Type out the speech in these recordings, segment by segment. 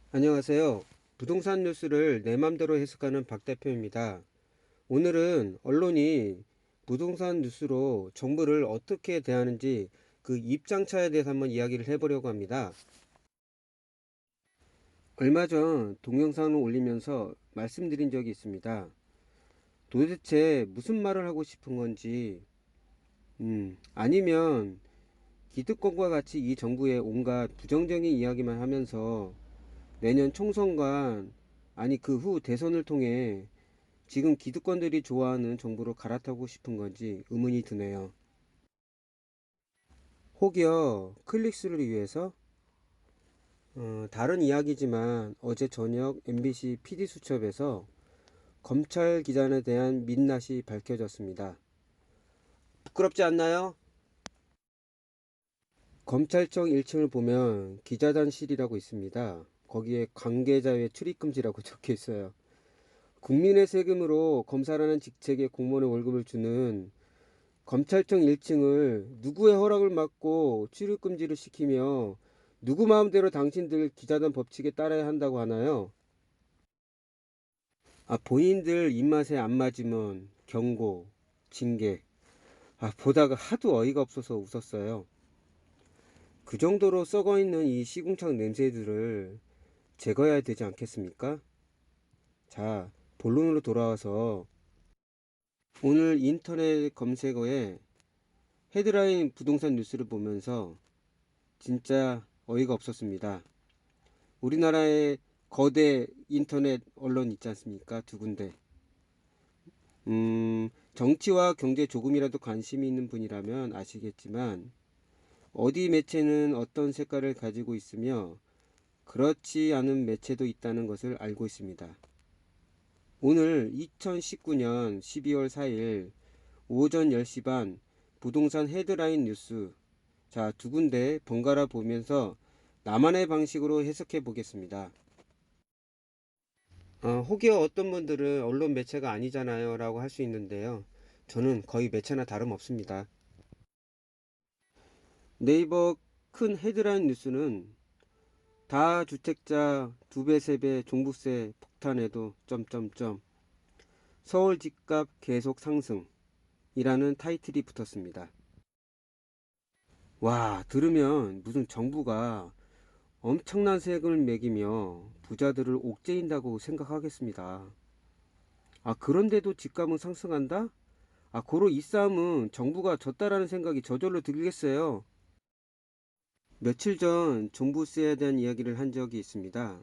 안녕하세요. 부동산 뉴스를 내 맘대로 해석하는 박 대표입니다. 오늘은 언론이 부동산 뉴스로 정부를 어떻게 대하는지 그 입장차에 대해서 한번 이야기를 해보려고 합니다. 얼마 전 동영상을 올리면서 말씀드린 적이 있습니다. 도대체 무슨 말을 하고 싶은 건지, 아니면 기득권과 같이 이 정부의 온갖 부정적인 이야기만 하면서 내년 총선관, 아니 그 후 대선을 통해 지금 기득권들이 좋아하는 정부로 갈아타고 싶은 건지 의문이 드네요. 혹여 클릭수를 위해서 다른 이야기지만 어제 저녁 MBC PD수첩에서 검찰 기관에 대한 민낯이 밝혀졌습니다. 부끄럽지 않나요? 검찰청 1층을 보면 기자단실이라고 있습니다. 거기에 관계자 외 출입금지라고 적혀 있어요. 국민의 세금으로 검사라는 직책의 공무원의 월급을 주는 검찰청 1층을 누구의 허락을 받고 출입금지를 시키며 누구 마음대로 당신들 기자단 법칙에 따라야 한다고 하나요? 본인들 입맛에 안 맞으면 경고, 징계. 보다가 하도 어이가 없어서 웃었어요. 그 정도로 썩어있는 이 시궁창 냄새들을 제거해야 되지 않겠습니까? 자, 본론으로 돌아와서 오늘 인터넷 검색어에 헤드라인 부동산 뉴스를 보면서 진짜 어이가 없었습니다. 우리나라의 거대 인터넷 언론 있지 않습니까? 두 군데. 정치와 경제 조금이라도 관심이 있는 분이라면 아시겠지만 어디 매체는 어떤 색깔을 가지고 있으며 그렇지 않은 매체도 있다는 것을 알고 있습니다. 오늘 2019년 12월 4일 오전 10시 반 부동산 헤드라인 뉴스, 자, 두 군데 번갈아 보면서 나만의 방식으로 해석해 보겠습니다. 혹여 어떤 분들은 언론 매체가 아니잖아요 라고 할 수 있는데요. 저는 거의 매체나 다름없습니다. 네이버 큰 헤드라인 뉴스는 다주택자 2배 3배 종부세 폭탄에도 점점점 서울 집값 계속 상승이라는 타이틀이 붙었습니다. 와, 들으면 무슨 정부가 엄청난 세금을 매기며 부자들을 옥죄인다고 생각하겠습니다. 그런데도 집값은 상승한다? 고로 이 싸움은 정부가 졌다라는 생각이 저절로 들겠어요. 며칠 전 종부세에 대한 이야기를 한 적이 있습니다.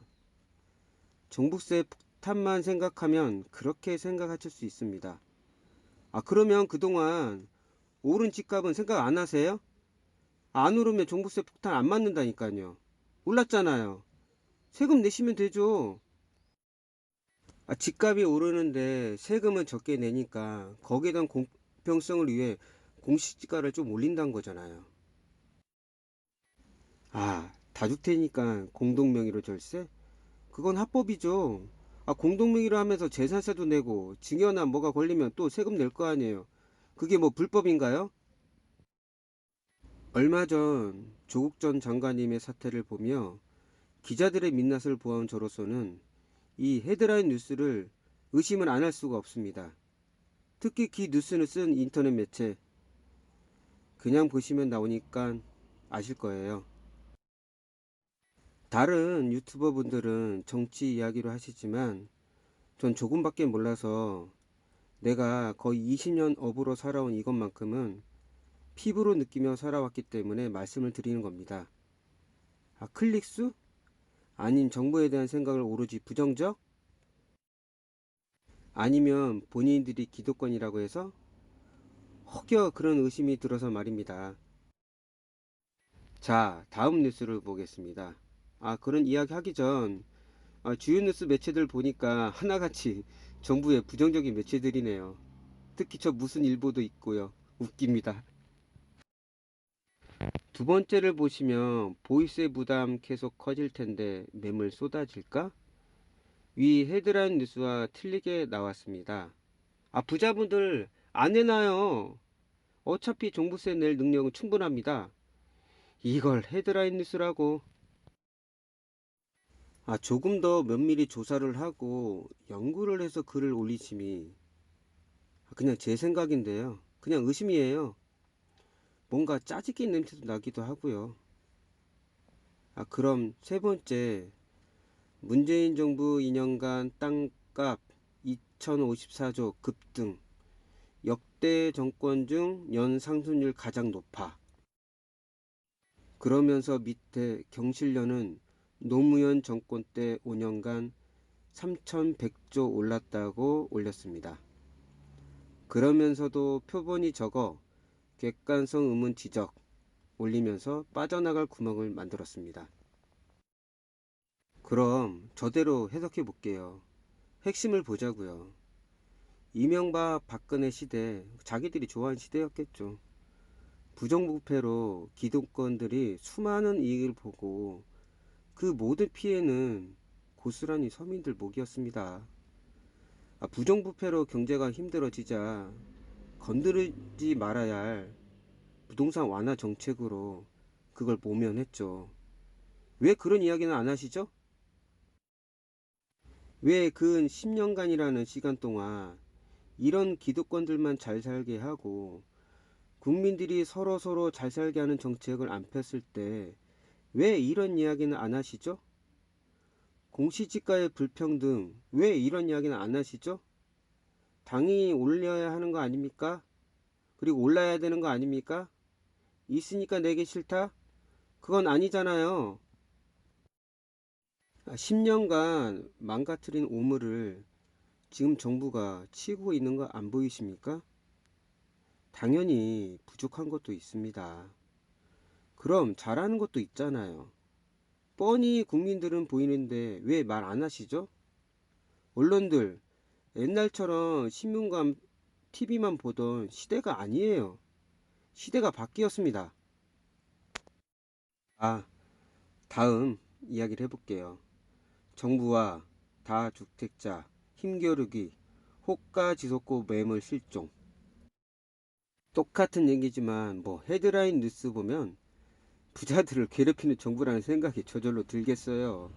종부세 폭탄만 생각하면 그렇게 생각하실 수 있습니다. 그러면 그동안 오른 집값은 생각 안 하세요? 안 오르면 종부세 폭탄 안 맞는다니까요. 올랐잖아요. 세금 내시면 되죠. 집값이 오르는데 세금은 적게 내니까 거기에 대한 공평성을 위해 공시지가를 좀 올린다는 거잖아요. 다주택이니까 공동명의로 절세? 그건 합법이죠. 공동명의로 하면서 재산세도 내고 증여나 뭐가 걸리면 또 세금 낼 거 아니에요. 그게 뭐 불법인가요? 얼마 전 조국 전 장관님의 사태를 보며 기자들의 민낯을 보아온 저로서는 이 헤드라인 뉴스를 의심을 안 할 수가 없습니다. 특히 그 뉴스를 쓴 인터넷 매체, 그냥 보시면 나오니까 아실 거예요. 다른 유튜버 분들은 정치 이야기로 하시지만 전 조금밖에 몰라서 내가 거의 20년 업으로 살아온 이것만큼은 피부로 느끼며 살아왔기 때문에 말씀을 드리는 겁니다. 클릭수? 아닌 정부에 대한 생각을 오로지 부정적? 아니면 본인들이 기득권이라고 해서? 혹여 그런 의심이 들어서 말입니다. 자, 다음 뉴스를 보겠습니다. 그런 이야기 하기 전 주요 뉴스 매체들 보니까 하나같이 정부의 부정적인 매체들이네요. 특히 저 무슨 일보도 있고요. 웃깁니다. 두 번째를 보시면 보이스의 부담 계속 커질 텐데 매물 쏟아질까? 위 헤드라인 뉴스와 틀리게 나왔습니다. 부자분들 안 내놔요. 어차피 종부세 낼 능력은 충분합니다. 이걸 헤드라인 뉴스라고. 조금 더 면밀히 조사를 하고 연구를 해서 글을 올리심이 그냥 제 생각인데요. 그냥 의심이에요. 뭔가 짜깁기 냄새도 나기도 하고요. 그럼 세 번째, 문재인 정부 2년간 땅값 2054조 급등, 역대 정권 중 연 상승률 가장 높아. 그러면서 밑에 경실련은 노무현 정권 때 5년간 3100조 올랐다고 올렸습니다. 그러면서도 표본이 적어 객관성 의문 지적 올리면서 빠져나갈 구멍을 만들었습니다. 그럼 저대로 해석해 볼게요. 핵심을 보자고요. 이명박 박근혜 시대, 자기들이 좋아하는 시대였겠죠. 부정부패로 기득권들이 수많은 이익을 보고 그 모든 피해는 고스란히 서민들 목이었습니다. 부정부패로 경제가 힘들어지자 건드리지 말아야 할 부동산 완화 정책으로 그걸 모면했죠. 왜 그런 이야기는 안 하시죠? 왜 근 10년간이라는 시간 동안 이런 기득권들만 잘 살게 하고 국민들이 서로 잘 살게 하는 정책을 안 폈을 때 왜 이런 이야기는 안 하시죠? 공시지가의 불평등 왜 이런 이야기는 안 하시죠? 당이 올려야 하는 거 아닙니까? 그리고 올라야 되는 거 아닙니까? 있으니까 내기 싫다? 그건 아니잖아요. 10년간 망가뜨린 오물을 지금 정부가 치고 있는 거 안 보이십니까? 당연히 부족한 것도 있습니다. 그럼 잘하는 것도 있잖아요. 뻔히 국민들은 보이는데 왜 말 안 하시죠? 언론들 옛날처럼 신문과 TV만 보던 시대가 아니에요. 시대가 바뀌었습니다. 다음 이야기를 해볼게요. 정부와 다주택자 힘겨루기 호가 지속고 매물 실종. 똑같은 얘기지만 헤드라인 뉴스 보면 부자들을 괴롭히는 정부라는 생각이 저절로 들겠어요.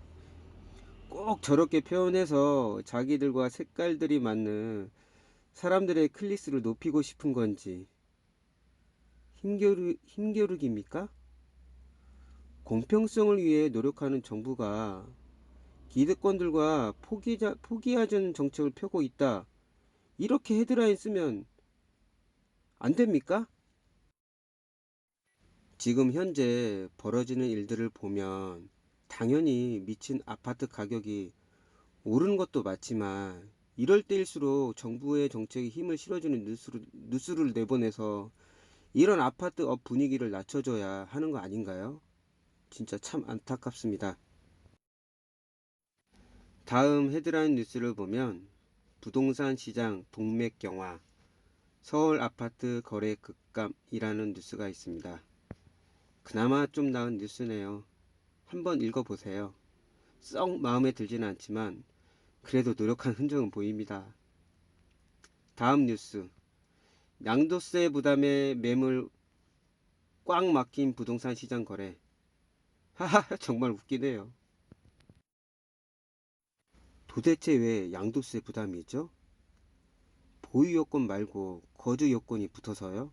꼭 저렇게 표현해서 자기들과 색깔들이 맞는 사람들의 클릭수를 높이고 싶은 건지. 힘겨루기입니까? 공평성을 위해 노력하는 정부가 기득권들과 포기하자는 정책을 펴고 있다. 이렇게 헤드라인 쓰면 안 됩니까? 지금 현재 벌어지는 일들을 보면 당연히 미친 아파트 가격이 오르는 것도 맞지만 이럴 때일수록 정부의 정책에 힘을 실어주는 뉴스를 내보내서 이런 아파트 업 분위기를 낮춰줘야 하는 거 아닌가요? 진짜 참 안타깝습니다. 다음 헤드라인 뉴스를 보면 부동산 시장 동맥경화, 서울 아파트 거래 급감이라는 뉴스가 있습니다. 그나마 좀 나은 뉴스네요. 한번 읽어보세요. 썩 마음에 들지는 않지만 그래도 노력한 흔적은 보입니다. 다음 뉴스. 양도세 부담에 매물 꽉 막힌 부동산 시장 거래. 하하, 정말 웃기네요. 도대체 왜 양도세 부담이죠? 보유 요건 말고 거주 요건이 붙어서요?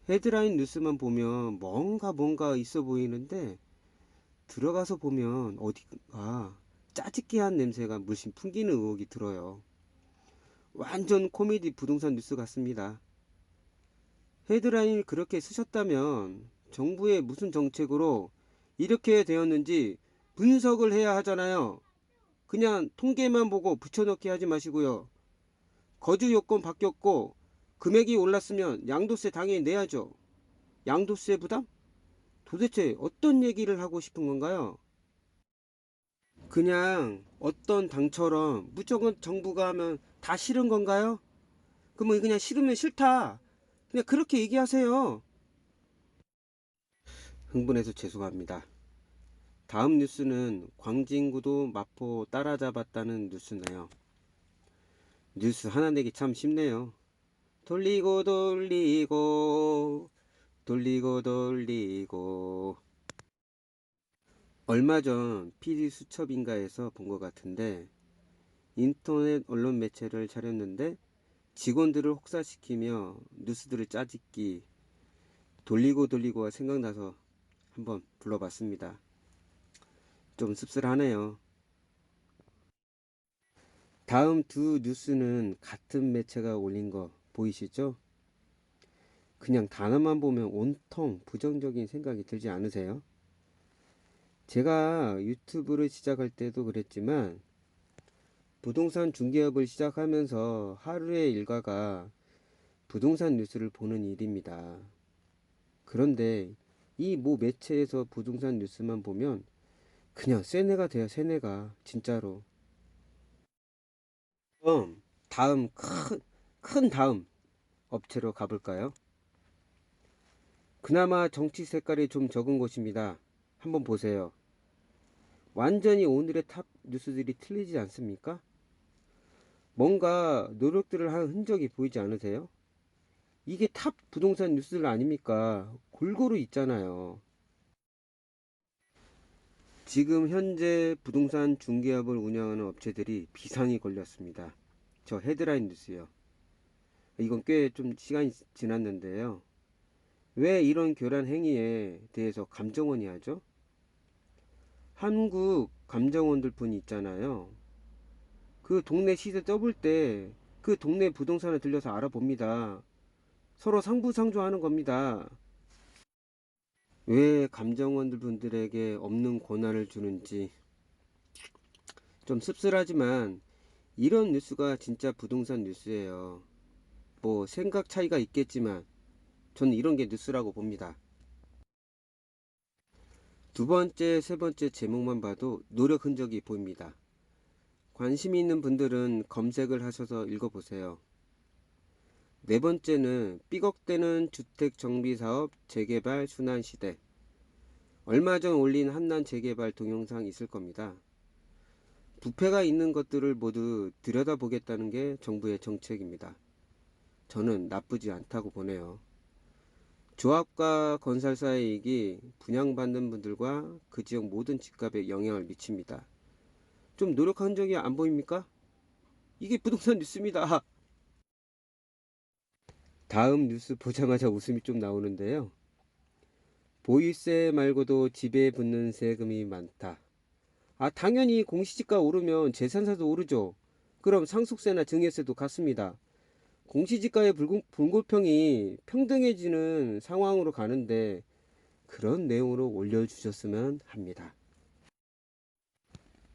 헤드라인 뉴스만 보면 뭔가 있어 보이는데 들어가서 보면 어디가 짜집기한 냄새가 물씬 풍기는 의혹이 들어요. 완전 코미디 부동산 뉴스 같습니다. 헤드라인을 그렇게 쓰셨다면 정부의 무슨 정책으로 이렇게 되었는지 분석을 해야 하잖아요. 그냥 통계만 보고 붙여넣기 하지 마시고요. 거주 요건 바뀌었고 금액이 올랐으면 양도세 당연히 내야죠. 양도세 부담? 도대체 어떤 얘기를 하고 싶은 건가요? 그냥 어떤 당처럼 무조건 정부가 하면 다 싫은 건가요? 그러면 그냥 싫으면 싫다. 그냥 그렇게 얘기하세요. 흥분해서 죄송합니다. 다음 뉴스는 광진구도 마포 따라잡았다는 뉴스네요. 뉴스 하나 내기 참 쉽네요. 돌리고 돌리고 돌리고 돌리고 얼마 전 PD수첩인가에서 본 것 같은데 인터넷 언론 매체를 차렸는데 직원들을 혹사시키며 뉴스들을 짜집기 돌리고 돌리고가 생각나서 한번 불러봤습니다. 좀 씁쓸하네요. 다음 두 뉴스는 같은 매체가 올린 거 보이시죠? 그냥 단어만 보면 온통 부정적인 생각이 들지 않으세요? 제가 유튜브를 시작할 때도 그랬지만 부동산 중개업을 시작하면서 하루의 일과가 부동산 뉴스를 보는 일입니다. 그런데 이 모 매체에서 부동산 뉴스만 보면 그냥 세뇌가 돼요, 세뇌가. 진짜로. 그럼 다음 큰 다음 업체로 가볼까요? 그나마 정치 색깔이 좀 적은 곳입니다. 한번 보세요. 완전히 오늘의 탑 뉴스들이 틀리지 않습니까? 뭔가 노력들을 한 흔적이 보이지 않으세요? 이게 탑 부동산 뉴스들 아닙니까? 골고루 있잖아요. 지금 현재 부동산 중개업을 운영하는 업체들이 비상이 걸렸습니다. 저 헤드라인 뉴스요. 이건 꽤 좀 시간이 지났는데요. 왜 이런 교란 행위에 대해서 감정원이 하죠? 한국 감정원들 분이 있잖아요. 그 동네 시세 떠볼 때 그 동네 부동산을 들려서 알아봅니다. 서로 상부상조하는 겁니다. 왜 감정원들 분들에게 없는 권한을 주는지 좀 씁쓸하지만 이런 뉴스가 진짜 부동산 뉴스예요. 뭐 생각 차이가 있겠지만 저는 이런 게 뉴스라고 봅니다. 두 번째, 세 번째 제목만 봐도 노력 흔적이 보입니다. 관심 있는 분들은 검색을 하셔서 읽어보세요. 네 번째는 삐걱대는 주택정비사업 재개발 순환시대. 얼마 전 올린 한난 재개발 동영상 있을 겁니다. 부패가 있는 것들을 모두 들여다보겠다는 게 정부의 정책입니다. 저는 나쁘지 않다고 보네요. 조합과 건설사의 이익이 분양받는 분들과 그 지역 모든 집값에 영향을 미칩니다. 좀 노력한 적이 안 보입니까? 이게 부동산 뉴스입니다. 다음 뉴스 보자마자 웃음이 좀 나오는데요. 보유세 말고도 집에 붙는 세금이 많다. 당연히 공시지가 오르면 재산세도 오르죠. 그럼 상속세나 증여세도 같습니다. 공시지가의 불공평이 평등해지는 상황으로 가는데 그런 내용으로 올려주셨으면 합니다.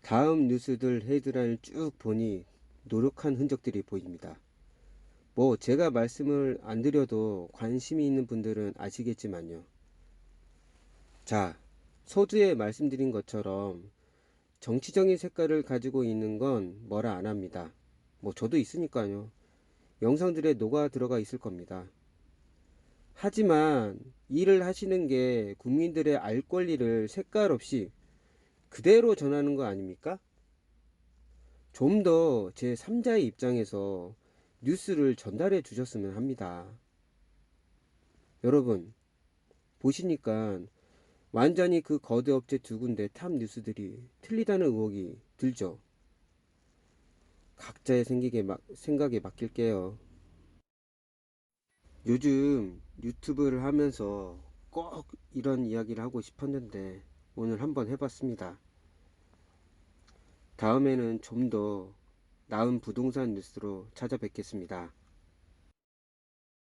다음 뉴스들 헤드라인을 쭉 보니 노력한 흔적들이 보입니다. 뭐 제가 말씀을 안 드려도 관심이 있는 분들은 아시겠지만요. 자, 서두에 말씀드린 것처럼 정치적인 색깔을 가지고 있는 건 뭐라 안 합니다. 뭐 저도 있으니까요. 영상들에 녹아 들어가 있을 겁니다. 하지만 일을 하시는 게 국민들의 알 권리를 색깔 없이 그대로 전하는 거 아닙니까? 좀 더 제3자의 입장에서 뉴스를 전달해 주셨으면 합니다. 여러분, 보시니까 완전히 그 거대 업체 두 군데 탑 뉴스들이 틀리다는 의혹이 들죠. 각자의 생각에 맡길게요. 요즘 유튜브를 하면서 꼭 이런 이야기를 하고 싶었는데 오늘 한번 해봤습니다. 다음에는 좀 더 나은 부동산 뉴스로 찾아뵙겠습니다.